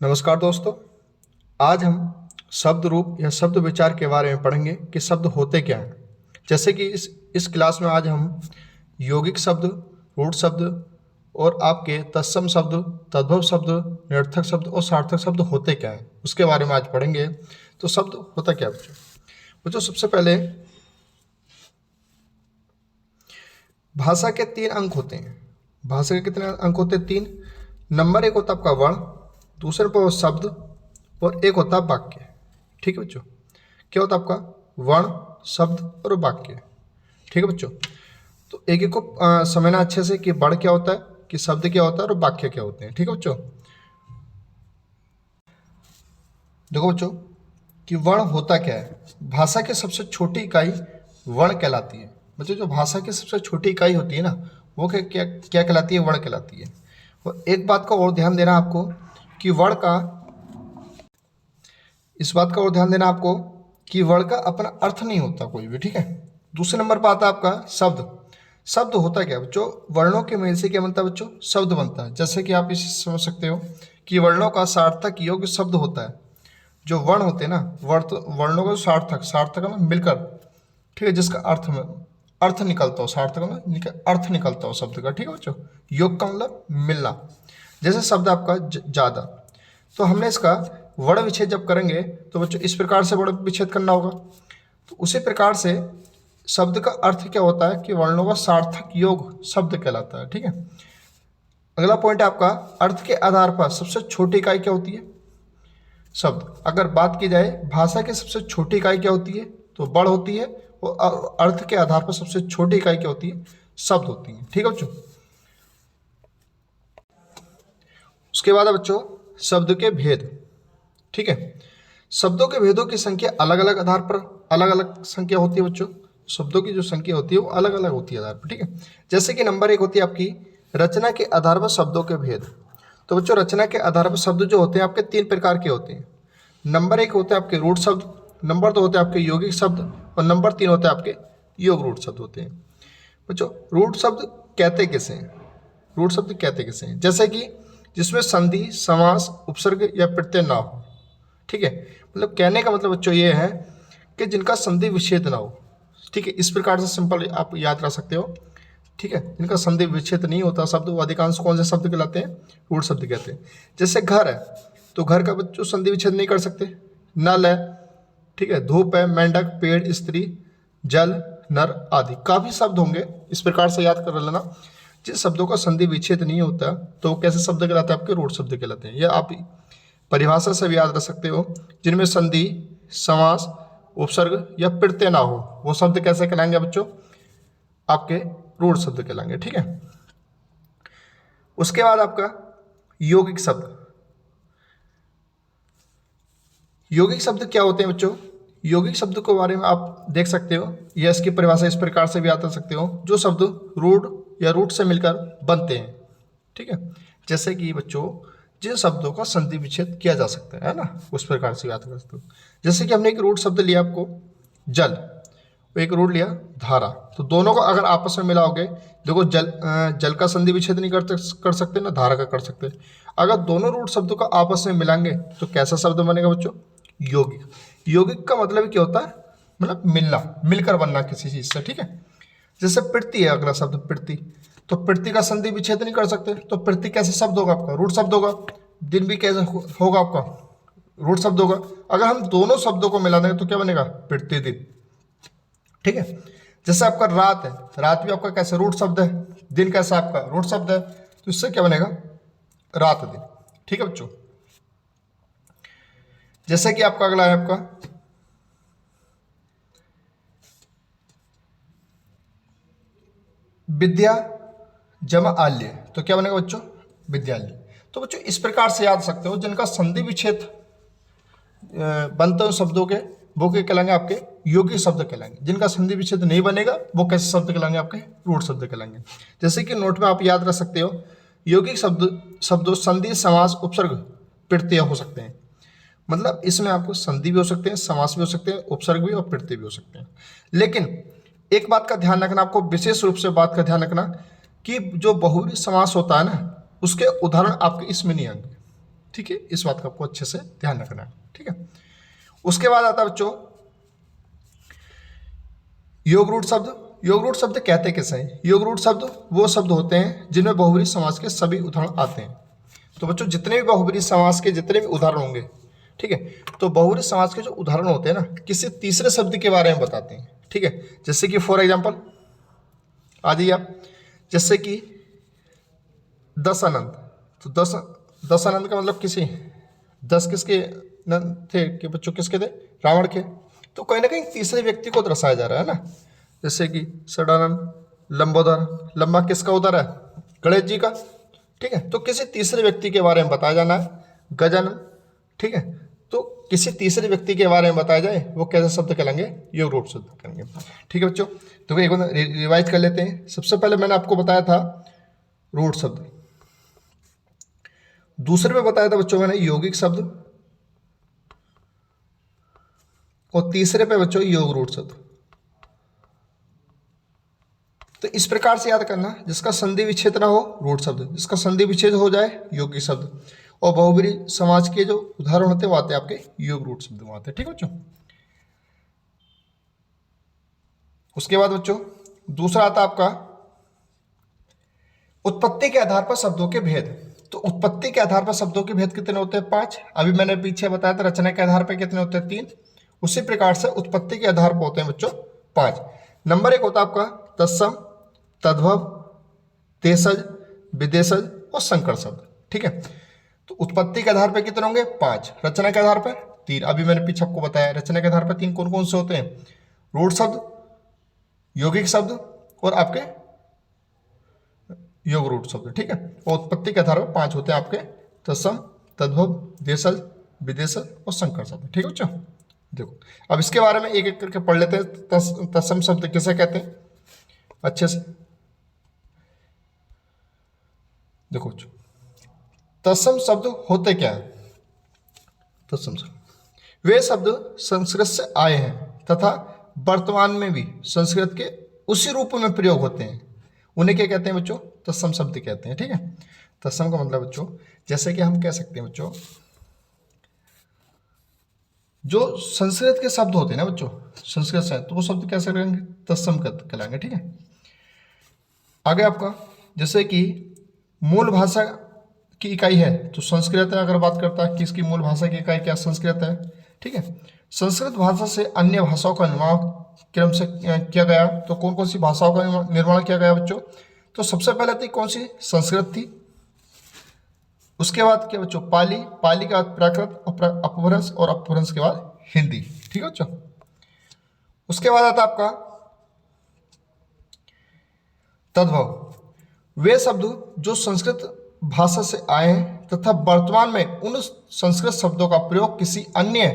नमस्कार दोस्तों। आज हम शब्द रूप या शब्द विचार के बारे में पढ़ेंगे कि शब्द होते क्या हैं। जैसे कि इस क्लास में आज हम यौगिक शब्द, रूढ़ शब्द और आपके तत्सम शब्द, तद्भव शब्द, निरर्थक शब्द और सार्थक शब्द होते क्या हैं उसके बारे में आज पढ़ेंगे। तो शब्द होता क्या है बच्चों? सबसे पहले भाषा के 3 अंक होते हैं। भाषा के कितने अंक होते हैं? 3 नंबर। एक होता है आपका वर्ण, दूसरे पर शब्द और एक होता है वाक्य। ठीक है बच्चों, क्या होता है आपका? वर्ण, शब्द और वाक्य। ठीक है बच्चों, तो एक एक को समझना अच्छे से कि वर्ण क्या होता है, कि शब्द क्या होता है और वाक्य क्या होते हैं। ठीक है बच्चों, देखो बच्चों कि वर्ण होता क्या है। भाषा की सबसे छोटी इकाई वर्ण कहलाती है। बच्चों, जो भाषा की सबसे छोटी इकाई होती है ना, वो क्या क्या क्या कहलाती है? वर्ण कहलाती है। और एक बात का और ध्यान देना आपको कि वर्ण का, इस बात का और ध्यान देना आपको कि वर्ण का अपना अर्थ नहीं होता कोई भी। ठीक है। दूसरे नंबर पर आता है आपका शब्द। शब्द होता क्या है बच्चों? वर्णों के मेल से क्या बनता है बच्चों? शब्द बनता है। जैसे कि आप इसे समझ सकते हो कि वर्णों का सार्थक योग्य शब्द होता है। जो वर्ण होते हैं ना, वर्णों का सार्थक, सार्थक में मिलकर, ठीक है, जिसका अर्थ निकलता हो, सार्थक में अर्थ निकलता हो शब्द का। ठीक है बच्चों, योग का मतलब मिलना। जैसे शब्द आपका ज्यादा, तो हमने इसका वर्ण विच्छेद जब करेंगे तो बच्चों इस प्रकार से वर्ण विच्छेद करना होगा। तो उसी प्रकार से शब्द का अर्थ क्या होता है कि वर्णों का सार्थक योग शब्द कहलाता है। ठीक है। अगला पॉइंट है आपका अर्थ के आधार पर सबसे छोटी इकाई क्या होती है? शब्द। अगर बात की जाए भाषा की सबसे छोटी इकाई क्या होती है, तो वर्ण होती है। और अर्थ के आधार पर सबसे छोटी इकाई क्या होती है? शब्द होती है। ठीक है बच्चों। उसके बाद है बच्चों शब्द के भेद। ठीक है। शब्दों के भेदों की संख्या अलग अलग आधार पर अलग अलग संख्या होती है बच्चों। शब्दों की जो संख्या होती है वो अलग अलग होती है आधार पर। ठीक है। जैसे कि नंबर 1 होती है आपकी रचना के आधार पर शब्दों के भेद। तो बच्चों रचना के आधार पर शब्द जो होते हैं आपके 3 प्रकार के होते हैं। नंबर 1 होते हैं आपके रूढ़ शब्द, नंबर 2 होते हैं आपके यौगिक शब्द और नंबर 3 होते हैं आपके योग रूढ़ शब्द होते हैं। बच्चों रूढ़ शब्द कहते किसे हैं? रूढ़ शब्द कहते किसे हैं? जैसे कि जिसमें संधि, समास, उपसर्ग या प्रत्यय ना हो। ठीक है। मतलब कहने का मतलब बच्चों ये है कि जिनका संधि विच्छेद ना हो। ठीक है। इस प्रकार से सिंपल आप याद रख सकते हो। ठीक है। जिनका संधि विच्छेद नहीं होता शब्द, वो अधिकांश कौन से शब्द कहलाते हैं? रूढ़ शब्द कहते हैं। जैसे घर है, तो घर का बच्चों संधि विच्छेद नहीं कर सकते। नल है, ठीक है, धूप है, मेंढक, पेड़, स्त्री, जल, नर आदि काफी शब्द होंगे। इस प्रकार से याद कर लेना। जिन शब्दों का संधि विच्छेद नहीं होता तो वो कैसे शब्द कहलाते हैं? आपके रूढ़ शब्द कहलाते हैं। या आप परिभाषा से भी याद रख सकते हो, जिनमें संधि, समास, उपसर्ग या प्रत्यय ना हो, वो शब्द कैसे कहलाएंगे बच्चों? आपके रूढ़ शब्द कहलाएंगे। ठीक है। उसके बाद आपका यौगिक शब्द। यौगिक शब्द क्या होते हैं बच्चों? यौगिक शब्द के बारे में आप देख सकते हो, या इसकी परिभाषा इस प्रकार से भी याद कर सकते हो, जो शब्द रूढ़ या रूट से मिलकर बनते हैं। ठीक है। जैसे कि बच्चों जिन शब्दों का संधि विच्छेद किया जा सकता है ना, उस प्रकार से याद कर सकते हो। जैसे कि हमने एक रूट शब्द लिया आपको जल, एक रूट लिया धारा, तो दोनों को अगर आपस में मिलाओगे, देखो जल का संधि विच्छेद नहीं कर सकते ना धारा का कर सकते। अगर दोनों रूट शब्दों का आपस में मिलाएंगे तो कैसा शब्द बनेगा बच्चों? यौगिक। यौगिक का मतलब क्या होता है? मतलब मिलना, मिलकर बनना किसी चीज से। ठीक है। जैसे पृथ्वी है अगला शब्द, पृथ्वी, तो पृथ्वी का संधि विच्छेद नहीं कर सकते, तो पृथ्वी कैसे शब्द होगा आपका? रूट शब्द होगा। दिन भी कैसे होगा आपका? रूट शब्द होगा। अगर हम दोनों शब्दों को मिला देंगे तो क्या बनेगा? पृथ्वी दिन। ठीक है। जैसे आपका रात है, रात भी आपका कैसे? रूट शब्द है। दिन कैसा आपका? रूट शब्द है। तो इससे क्या बनेगा? रात दिन। ठीक है बच्चों। जैसे कि आपका अगला है आपका विद्या जमा आल्य, तो क्या बनेगा बच्चों? विद्यालय। तो बच्चों इस प्रकार से याद सकते हो, जिनका संधि विच्छेद बनते हो शब्दों के, वो क्या कहलाएंगे? आपके यौगिक शब्द कहलाएंगे। जिनका संधि विच्छेद नहीं बनेगा वो कैसे शब्द कहलाएंगे? आपके रूढ़ शब्द कहलाएंगे। जैसे कि नोट में आप याद रख सकते हो, यौगिक शब्दों संधि, समास, उपसर्ग, प्रत्यय हो सकते हैं। मतलब इसमें आपको संधि भी हो सकते हैं, समास भी हो सकते हैं, उपसर्ग भी और प्रत्यय भी हो सकते हैं। लेकिन एक बात का ध्यान रखना, आपको विशेष रूप से बात का ध्यान रखना कि जो बहुव्रीहि समास होता है ना, उसके उदाहरण आपके इसमें नहीं आएंगे। ठीक है, इस बात का आपको अच्छे से ध्यान रखना है। ठीक है, उसके बाद आता है बच्चों योग रूढ़ शब्द। योग रूढ़ शब्द कहते किसे हैं? योग रूढ़ शब्द वो शब्द होते हैं जिनमें बहुब्रीही समास के सभी उदाहरण आते हैं। तो बच्चों जितने भी बहुब्रीही समास के जितने भी उदाहरण होंगे, ठीक है, तो बहुब्रीही समास के जो उदाहरण होते हैं ना, किसी तीसरे शब्द के बारे में बताते हैं। ठीक है, जैसे कि फॉर एग्जाम्पल आ जाइए आप, जैसे कि दस अनंत। तो दस अनंत का मतलब किसी 10 किसके थे कि बच्चों, किसके थे? रावण के। तो कहीं ना कहीं तीसरे व्यक्ति को दर्शाया जा रहा है ना, जैसे कि षडानंद, लंबोदर। लंबा किसका उदर है? गणेश जी का। ठीक है, तो किसी तीसरे व्यक्ति के बारे में बताया जाना है। गजानन। ठीक है, तो किसी तीसरे व्यक्ति के बारे में बताया जाए वो कैसे शब्द कहलाएंगे? योग रूढ़ शब्द कहेंगे। ठीक है बच्चों, तो एक बार रिवाइज कर लेते हैं। सबसे पहले मैंने आपको बताया था रूढ़ शब्द, दूसरे में बताया था बच्चों मैंने यौगिक शब्द, और तीसरे पे बच्चों योग रूढ़ शब्द। तो इस प्रकार से याद करना, जिसका संधि विच्छेद ना हो रूढ़ शब्द, जिसका संधि विच्छेद हो जाए यौगिक शब्द, और बहुब्रीही समाज के जो उदाहरण होते हैं वो आते हैं आपके योग रूढ़ शब्द में आते हैं। ठीक है बच्चों, उसके बाद बच्चों दूसरा आता आपका उत्पत्ति के आधार पर शब्दों के भेद। तो उत्पत्ति के आधार पर शब्दों के भेद कितने होते हैं? 5। अभी मैंने पीछे बताया था रचना के आधार पर कितने होते हैं? 3। उसी प्रकार से उत्पत्ति के आधार पर होते हैं बच्चों 5। नंबर 1 होता है आपका तत्सम, तद्भव, देशज, विदेशज और संकर शब्द। ठीक है, तो उत्पत्ति के आधार पर कितने होंगे? 5। रचना के आधार पर 3। अभी मैंने पीछे आपको बताया रचना के आधार पर 3 कौन कौन से होते हैं? रूढ़ शब्द, यौगिक शब्द और आपके योग रूढ़ शब्द। ठीक है, और उत्पत्ति के आधार पर 5 होते हैं आपके तत्सम, तद्भव, देशज, विदेशज और संकर शब्द। ठीक है बच्चों, देखो अब इसके बारे में एक एक करके पढ़ लेते हैं। तत्सम शब्द किसे कहते हैं अच्छे से? देखो बच्चों, तत्सम शब्द होते क्या है? तत्सम शब्द वे शब्द संस्कृत से आए हैं तथा वर्तमान में भी संस्कृत के उसी रूप में प्रयोग होते हैं, उन्हें क्या कहते हैं बच्चों? तत्सम शब्द कहते हैं। ठीक है, तत्सम का मतलब बच्चों जैसे कि हम कह सकते हैं बच्चों, जो संस्कृत के शब्द होते हैं ना बच्चों, संस्कृत से, तो वो शब्द कैसे करेंगे? तत्सम कहलाएंगे। ठीक है, आगे आपका जैसे कि मूल भाषा की इकाई है तो संस्कृत है। अगर बात करता है कि इसकी मूल भाषा की इकाई क्या? संस्कृत है। ठीक है, संस्कृत भाषा से अन्य भाषाओं का निर्माण क्रम से किया गया। तो कौन कौन सी भाषाओं का निर्माण किया गया बच्चों? तो सबसे पहले थी कौन सी? संस्कृत थी। उसके बाद क्या बच्चों? पाली। पाली के बाद प्राकृत, अपभ्रंश, और अपभ्रंश के बाद हिंदी। ठीक है बच्चों, उसके बाद आता आपका तद्भव। वे शब्द जो संस्कृत भाषा से आए हैं तथा वर्तमान में उन संस्कृत शब्दों का प्रयोग किसी अन्य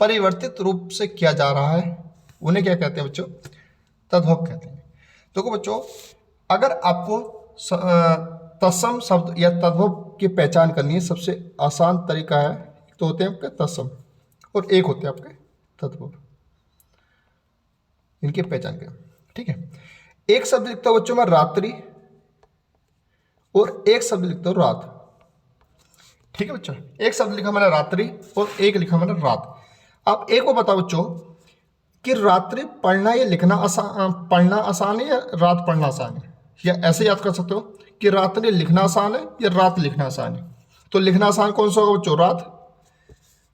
परिवर्तित रूप से किया जा रहा है, उन्हें क्या कहते हैं बच्चों? तद्भव कहते हैं। देखो बच्चों, अगर आपको तत्सम शब्द या तद्भव की पहचान करनी है, सबसे आसान तरीका है, तो होते हैं आपके तत्सम और एक होते हैं आपके तद्भव, इनकी पहचान करें। ठीक है, एक शब्द लिखता हूं बच्चों मैं रात्रि, और एक शब्द लिखता हूं रात। ठीक है बच्चों, एक शब्द लिखा मैंने रात्रि और एक लिखा मैंने रात। आप एक को बताओ बच्चों कि रात्रि पढ़ना या लिखना पढ़ना आसान है या रात पढ़ना आसान है? या ऐसे याद कर सकते हो कि रात्रि लिखना आसान है या रात लिखना आसान है? तो लिखना आसान कौन सा होगा बच्चों? रात।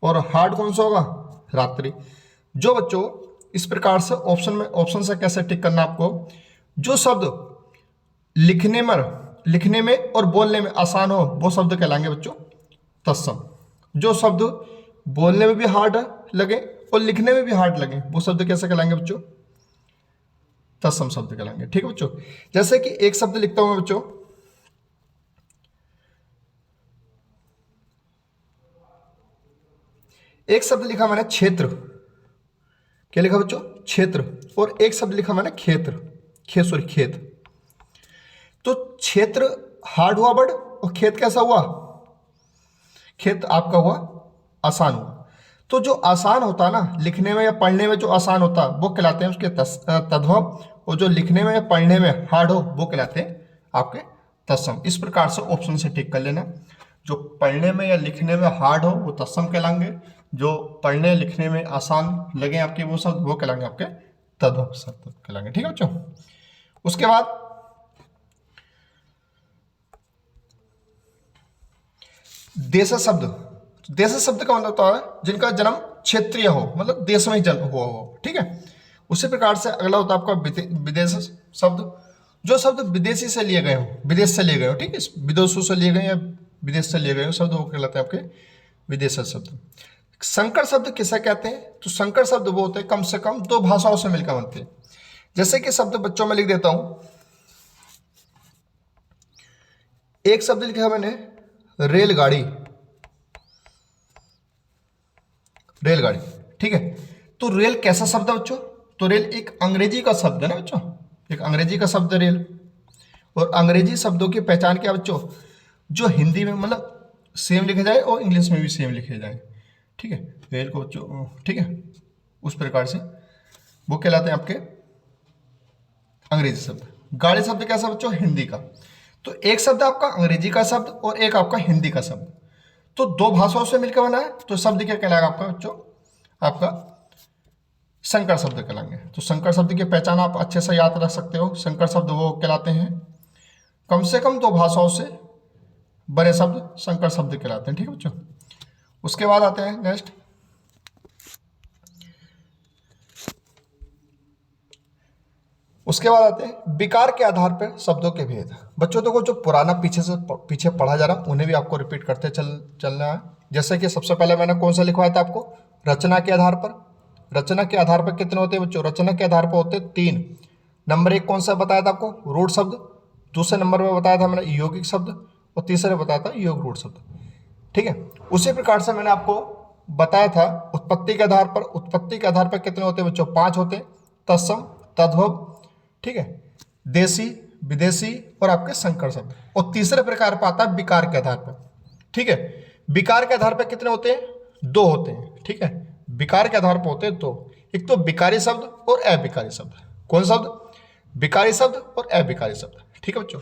और हार्ड कौन सा होगा? रात्रि। जो बच्चों इस प्रकार से ऑप्शन से कैसे टिक करना आपको, जो शब्द लिखने में और बोलने में आसान हो वो शब्द कहलाएंगे बच्चों तत्सम। जो शब्द बोलने में भी हार्ड लगे और लिखने में भी हार्ड लगे वो शब्द कैसे कहलाएंगे बच्चों? तत्सम शब्द कहलाएंगे। ठीक है बच्चों, जैसे कि एक शब्द लिखता हूं मैं बच्चों, एक शब्द लिखा मैंने क्षेत्र। क्या लिखा बच्चों? क्षेत्र। और एक शब्द लिखा मैंने खेत। तो क्षेत्र हार्ड हुआ वर्ड और खेत कैसा हुआ? खेत आपका हुआ आसान हुआ। तो जो आसान होता है ना लिखने में या पढ़ने में, जो आसान होता है वो कहलाते हैं उसके तद्भव, और जो लिखने में या पढ़ने में हार्ड हो वो कहलाते हैं आपके तत्सम। इस प्रकार से ऑप्शन से टिक कर लेना। जो पढ़ने में या लिखने में हार्ड हो वो तत्सम कहलाएंगे, जो पढ़ने लिखने में आसान लगे आपके वो शब्द वो कहलाएंगे आपके तद्भव शब्द कहलाएंगे। ठीक है बच्चों। उसके बाद देश शब्द, देश शब्द का मतलब होता है जिनका जन्म क्षेत्रीय हो, मतलब देश में ही जन्म हुआ हो। ठीक है। उसी प्रकार से अगला होता है आपका विदेश शब्द, जो शब्द विदेशी से लिए गए हो, विदेश से लिए गए हो। ठीक है, विदेशों से लिए गए या विदेश से लिए गए हो शब्द वो कहलाते हैं आपके विदेश शब्द। संकर शब्द किसे कहते हैं? तो संकर शब्द वो होते हैं कम से कम दो भाषाओं से मिलकर बनते हैं। जैसे कि शब्द बच्चों में लिख देता हूं, एक शब्द लिखा है मैंने रेलगाड़ी, रेलगाड़ी। ठीक है, तो रेल कैसा शब्द है बच्चों? तो रेल एक अंग्रेजी का शब्द है ना बच्चों, एक अंग्रेजी का शब्द है रेल। और अंग्रेजी शब्दों की पहचान क्या बच्चों? जो हिंदी में मतलब सेम लिखे जाए और इंग्लिश में भी सेम लिखे जाए। ठीक है, रेल को बच्चों, ठीक है, उस प्रकार से वो कहलाते हैं आपके अंग्रेजी शब्द। गाड़ी शब्द कैसा बच्चों? हिंदी का। तो एक शब्द आपका अंग्रेजी का शब्द और एक आपका हिंदी का शब्द, तो दो भाषाओं से मिलकर बना है, तो शब्द क्या कहलाएगा आपका बच्चों? आपका संकर शब्द कहलाएंगे। तो संकर शब्द की पहचान आप अच्छे से याद रख सकते हो। संकर शब्द वो कहलाते हैं कम से कम दो भाषाओं से बने शब्द संकर शब्द कहलाते हैं। ठीक है बच्चों। उसके बाद आते हैं नेक्स्ट, उसके बाद आते हैं विकार के आधार पर शब्दों के भेद। बच्चों देखो जो पुराना पीछे पढ़ा जा रहा उन्हें भी आपको रिपीट करते चलना है। जैसे कि सबसे पहले मैंने कौन सा लिखवाया था आपको? रचना के आधार पर। रचना के आधार पर कितने होते हैं बच्चों? रचना के आधार पर होते हैं 3। नंबर 1 कौन सा बताया था आपको? रूढ़ शब्द। दूसरे नंबर में बताया था मैंने यौगिक शब्द, और तीसरे बताया था योग रूढ़ शब्द। ठीक है, उसी प्रकार से मैंने आपको बताया था उत्पत्ति के आधार पर। उत्पत्ति के आधार पर कितने होते हैं बच्चों? 5 होते हैं, तत्सम, तद्भव, ठीक है, देशी, विदेशी और आपके संकर शब्द। और तीसरे प्रकार पर आता है विकार के आधार पर। ठीक है, विकार के आधार पर कितने होते हैं? 2 होते हैं। ठीक है, विकार के आधार पर होते हैं 2, एक तो विकारी शब्द और अविकारी शब्द। कौन शब्द? विकारी शब्द और अविकारी शब्द। ठीक है बच्चों।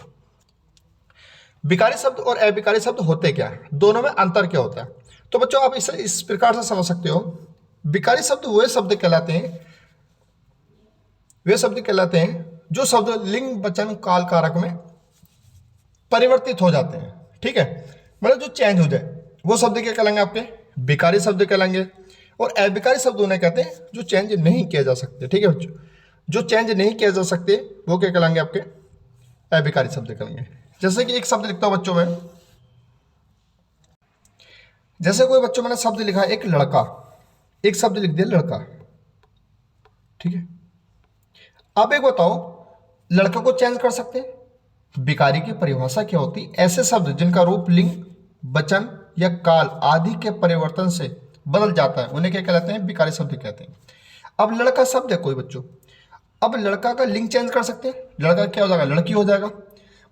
विकारी शब्द और अविकारी शब्द होते क्या है, दोनों में अंतर क्या होता है? तो बच्चों आप इसे इस प्रकार से समझ सकते हो। विकारी शब्द वे शब्द कहलाते हैं, वे शब्द कहलाते हैं जो शब्द लिंग वचन काल कारक में परिवर्तित हो जाते हैं। ठीक है, मतलब जो चेंज हो जाए वो शब्द क्या कहलाएंगे? आपके विकारी शब्द कहलाएंगे। और अविकारी शब्द उन्हें कहते हैं जो चेंज नहीं किया जा सकते। ठीक है बच्चों, जो चेंज नहीं किया जा सकते वो क्या कहलाएंगे? आपके अविकारी शब्द कहलाएंगे। जैसे कि एक शब्द लिखता हूं बच्चों में, जैसे कोई बच्चों मैंने शब्द लिखा है एक लड़का, एक शब्द लिख दिया लड़का। ठीक है, अब एक बताओ लड़का को चेंज कर सकते हैं? विकारी की परिभाषा क्या होती? ऐसे शब्द जिनका रूप लिंग वचन या काल आदि के परिवर्तन से बदल जाता है उन्हें क्या कहलाते हैं? विकारी शब्द कहते हैं। अब लड़का शब्द है कोई बच्चों, अब लड़का का लिंग चेंज कर सकते हैं, लड़का क्या हो जाएगा? लड़की हो जाएगा।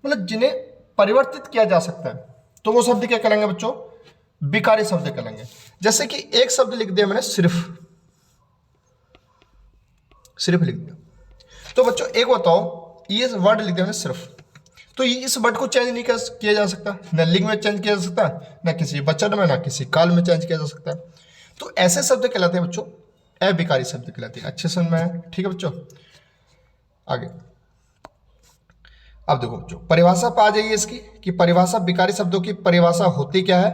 मतलब जिन्हें परिवर्तित किया जा सकता है तो वो शब्द क्या कहलाएंगे बच्चों? विकारी शब्द कहलाएंगे। जैसे कि एक शब्द लिख दिया मैंने सिर्फ, सिर्फ लिख दिया। तो बच्चों एक बताओ ये वर्ड लिख दिया मैंने सिर्फ, तो ये इस वर्ड को चेंज नहीं किया जा सकता, न लिंग में चेंज किया जा सकता है, न किसी वचन में, न किसी काल में चेंज किया जा सकता है। तो ऐसे शब्द कहलाते हैं बच्चों अविकारी शब्द कहलाते हैं। अच्छे समझ में आया? ठीक है बच्चों, आगे अब देखो बच्चों परिभाषा पर आ जाइए इसकी कि परिभाषा विकारी शब्दों की परिभाषा होती क्या है।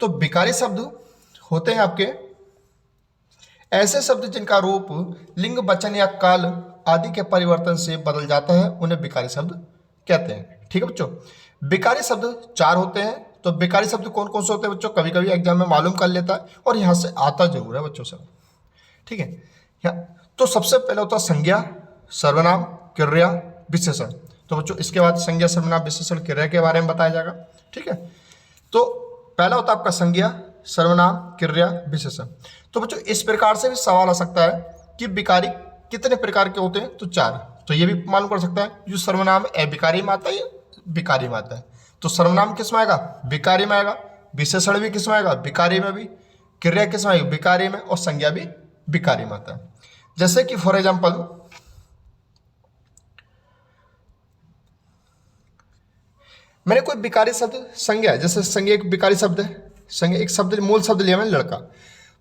तो विकारी शब्द होते हैं आपके ऐसे शब्द जिनका रूप लिंग वचन या काल आदि के परिवर्तन से बदल जाता है, उन्हें विकारी शब्द कहते हैं। ठीक है बच्चों, विकारी शब्द 4 होते हैं। तो विकारी शब्द कौन कौन से होते हैं बच्चों? कभी कभी एग्जाम में मालूम कर लेता है और यहाँ से आता जरूर है बच्चों से। ठीक है, तो सबसे पहले होता है संज्ञा, सर्वनाम, क्रिया, विशेषण। तो बच्चों इसके बाद संज्ञा, सर्वनाम, विशेषण, क्रिया के बारे में बताया जाएगा। ठीक है, तो पहला होता है आपका संज्ञा, सर्वनाम, क्रिया, विशेषण। तो बच्चों इस प्रकार से भी सवाल आ सकता है कि विकारी कितने प्रकार के होते हैं? तो 4। तो ये भी मालूम कर सकता है जो सर्वनाम अविकारी में आता है या विकारी में आता है। तो सर्वनाम किस में आएगा? विकारी में आएगा। विशेषण भी किस में आएगा? विकारी में भी। क्रिया किस में आएगी? विकारी में। और संज्ञा भी विकारी में आता है। जैसे कि फॉर एग्जाम्पल मैंने कोई विकारी शब्द संज्ञा है, जैसे संज्ञा एक विकारी शब्द है, संज्ञा एक शब्द मूल शब्द लिया मैंने लड़का।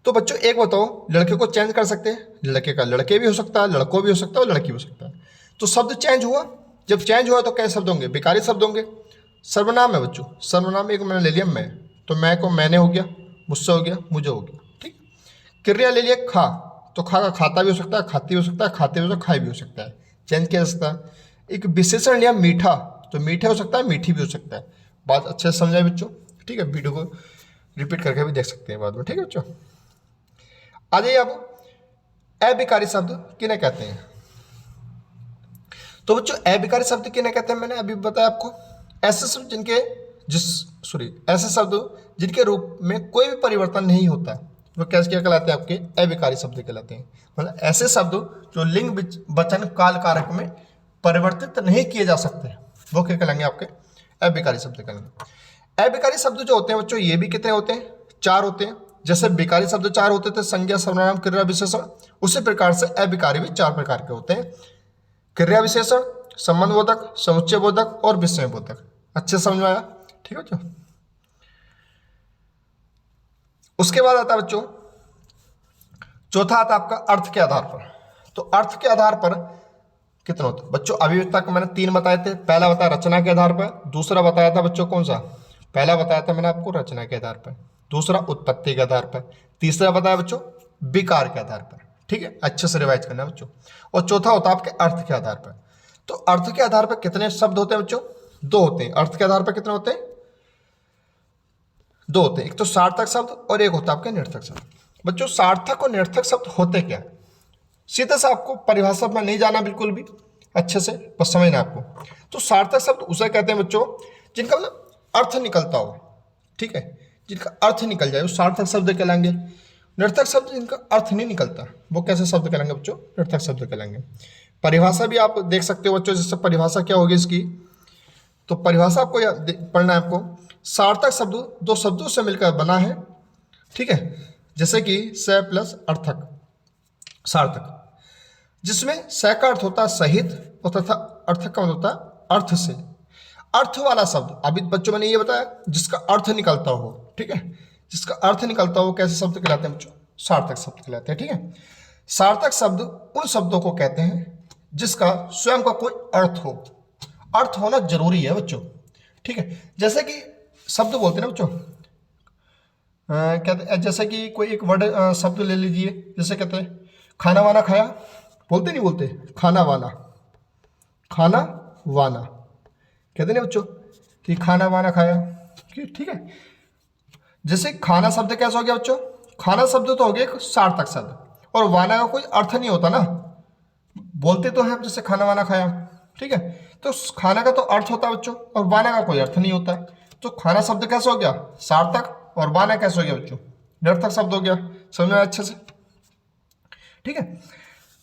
तो बच्चों एक बताओ, लड़के को चेंज कर सकते हैं, लड़के का लड़के भी हो सकता है, लड़कों भी हो सकता है और लड़की हो सकता है। तो शब्द चेंज हुआ, जब चेंज हुआ तो कैसे शब्द होंगे, विकारी शब्द होंगे। सर्वनाम है बच्चों, सर्वनाम एक मैंने ले लिया मैं, तो मैं को मैंने हो गया, मुझसे हो गया, मुझे हो गया, ठीक। क्रिया ले लिया खा, तो खा का खाता भी हो सकता है, खाती भी हो सकता है, खाते भी हो सकता है, खाई भी हो सकता है, चेंज किया जा सकता है। एक विशेषण लिया मीठा, तो मीठे हो सकता है, मीठी भी हो सकता है। बात अच्छे से समझाए बच्चों, ठीक है, वीडियो को रिपीट करके भी देख सकते हैं बाद में, ठीक है बच्चों। आ जाइए अब, अविकारी शब्द किन्हें कहते हैं। तो बच्चों अविकारी शब्द किन्हें कहते हैं, मैंने अभी बताया आपको, ऐसे शब्द ऐसे शब्द जिनके रूप में कोई भी परिवर्तन नहीं होता, वो कैसे क्या कहलाते हैं, आपके अविकारी शब्द कहलाते हैं। मतलब ऐसे शब्द जो लिंग वचन काल कारक में परिवर्तित नहीं किए जा सकते, वो क्या कहलाएंगे, आपके अविकारी शब्द कहलाएंगे। अविकारी शब्द जो होते हैं बच्चों, ये भी कितने होते हैं, 4 होते हैं। जैसे विकारी शब्द 4 होते थे, संज्ञा सर्वनाम क्रिया विशेषण, उसी प्रकार से अविकारी भी 4 प्रकार के होते हैं, क्रिया विशेषण, संबंध बोधक, समुच्चय बोधक और विषय बोधक। अच्छे समझ में आया, ठीक है बच्चों। उसके बाद आता है बच्चों, चौथा आता है आपका अर्थ के आधार पर। तो अर्थ के आधार पर कितने होते बच्चों, अभी तक मैंने 3 बताए थे। पहला बताया रचना के आधार पर, दूसरा बताया था बच्चों कौन सा, पहला बताया था मैंने आपको रचना के आधार पर, दूसरा उत्पत्ति के आधार पर, तीसरा बताया बच्चों विकार के आधार पर, ठीक है, अच्छे से रिवाइज करना बच्चों। और चौथा होता है आपके अर्थ के आधार पर। तो अर्थ के आधार पर कितने शब्द होते हैं बच्चों, 2 होते हैं। अर्थ के आधार पर कितने होते हैं, 2 होते हैं, एक तो सार्थक शब्द और एक होता है आपके निरर्थक शब्द। बच्चों सार्थक और निरर्थक शब्द होते क्या, सीधे से आपको परिभाषा में नहीं जाना बिल्कुल भी, अच्छे से बस समझना आपको। तो सार्थक शब्द उसे कहते हैं बच्चों जिनका मतलब अर्थ निकलता हो, ठीक है, जिनका अर्थ निकल जाए वो सार्थक शब्द कहलाएंगे। निरर्थक शब्द जिनका अर्थ नहीं निकलता वो कैसे शब्द कहलाएंगे बच्चों, निरर्थक शब्द कहलाएंगे। परिभाषा भी आप देख सकते हो बच्चों, जैसे परिभाषा क्या होगी इसकी, तो परिभाषा आपको पढ़ना है आपको। सार्थक शब्द 2 शब्दों से मिलकर बना है, ठीक है, जैसे कि स प्लस अर्थक, सार्थक, जिसमें स का अर्थ होता है सहित और तथा अर्थक का मतलब होता है अर्थ से। अर्थ वाला शब्द अभी बच्चों मैंने ये बताया, जिसका अर्थ निकलता हो, ठीक है, जिसका अर्थ निकलता हो कैसे शब्द कहलाते हैं बच्चों, सार्थक शब्द कहलाते हैं, ठीक है। सार्थक शब्द उन शब्दों को कहते हैं जिसका स्वयं का कोई अर्थ हो, अर्थ होना जरूरी है बच्चों, ठीक है। जैसे कि शब्द बोलते हैं ना बच्चों, कहते जैसे कि कोई एक वर्ड शब्द ले लीजिए, जैसे कहते हैं खाना वाना खाया, बोलते नहीं बोलते, खाना वाना, खाना वाना कहते नहीं बच्चों कि खाना वाना खाया, ठीक है। जैसे खाना शब्द कैसा हो गया बच्चों, खाना शब्द तो हो गया एक सार्थक शब्द, और वाना का कोई अर्थ नहीं होता ना, बोलते तो हैं जैसे खाना वाना खाया, ठीक है, तो खाना का तो अर्थ होता है बच्चों और वाना का कोई अर्थ नहीं होता है। तो खाना शब्द कैसा हो गया, सार्थक, और वाना कैसे हो गया बच्चों, निरर्थक शब्द हो गया। समझ में अच्छे से, ठीक है।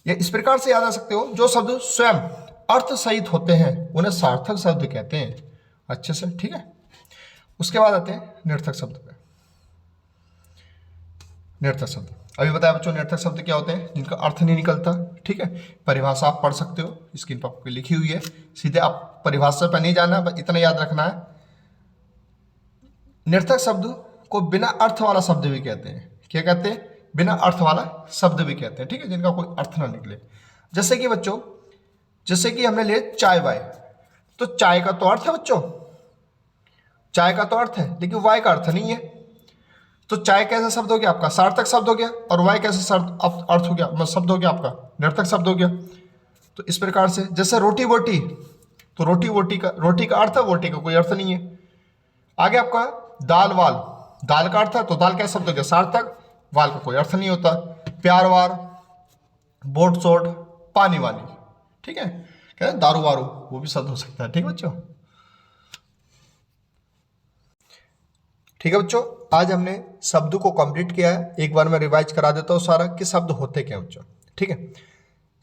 ये इस प्रकार से याद रख सकते हो, जो शब्द स्वयं अर्थ सहित होते हैं उन्हें सार्थक शब्द कहते हैं, अच्छे से, ठीक है। उसके बाद आते हैं निरर्थक शब्द पे। निरर्थक शब्द अभी बताया बच्चों, निरर्थक शब्द क्या होते हैं, जिनका अर्थ नहीं निकलता, ठीक है। परिभाषा आप पढ़ सकते हो, स्क्रीन पर आपको लिखी हुई है, सीधे आप परिभाषा पर नहीं जाना, बस इतना याद रखना है। निरर्थक शब्द को बिना अर्थ वाला शब्द भी कहते हैं, क्या कहते हैं, बिना अर्थ वाला शब्द भी कहते हैं, ठीक है, जिनका कोई अर्थ ना निकले। जैसे कि बच्चों, जैसे कि हमने लिए चाय वाय, तो चाय का तो अर्थ है बच्चों, चाय का तो अर्थ है, लेकिन वाय का अर्थ नहीं है। तो चाय कैसा शब्द हो गया आपका, सार्थक शब्द हो गया, और वाय कैसा अर्थ हो गया, शब्द हो गया आपका, निरर्थक शब्द हो गया। तो इस प्रकार से, जैसे रोटी बोटी, तो रोटी का अर्थ है, बोटी का कोई अर्थ नहीं है। आगे आपका दाल वाल, दाल का अर्थ है, तो दाल कैसा शब्द हो गया, सार्थक, वाल का कोई अर्थ नहीं होता। प्यार वार, बोट सोट, पानी वाली, ठीक है, क्या है, दारू वारू, वो भी शब्द हो सकता है, ठीक है बच्चों। ठीक है बच्चों, आज हमने शब्द को कंप्लीट किया है। एक बार मैं रिवाइज करा देता हूँ सारा कि शब्द होते क्या बच्चों, ठीक है।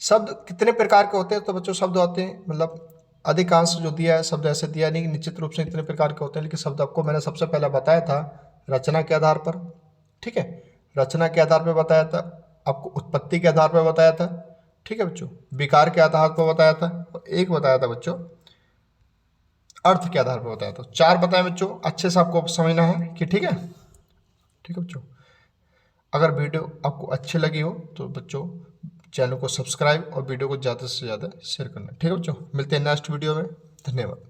शब्द कितने प्रकार के होते हैं, तो बच्चों शब्द होते हैं, मतलब अधिकांश जो दिया है शब्द ऐसे दिया नहीं, निश्चित रूप से इतने प्रकार के होते हैं, लेकिन शब्द आपको मैंने सबसे पहले बताया था रचना के आधार पर, ठीक है, रचना के आधार पर बताया था, आपको उत्पत्ति के आधार पर बताया था, ठीक है बच्चों, विकार के आधार पर बताया था, और एक बताया था बच्चों अर्थ के आधार पर बताया। तो 4 बताएं बच्चों, अच्छे से आपको समझना है कि ठीक है। ठीक है बच्चों, अगर वीडियो आपको अच्छी लगी हो तो बच्चों चैनल को सब्सक्राइब और वीडियो को ज़्यादा से ज़्यादा शेयर करना। ठीक है बच्चों, मिलते हैं नेक्स्ट वीडियो में। धन्यवाद।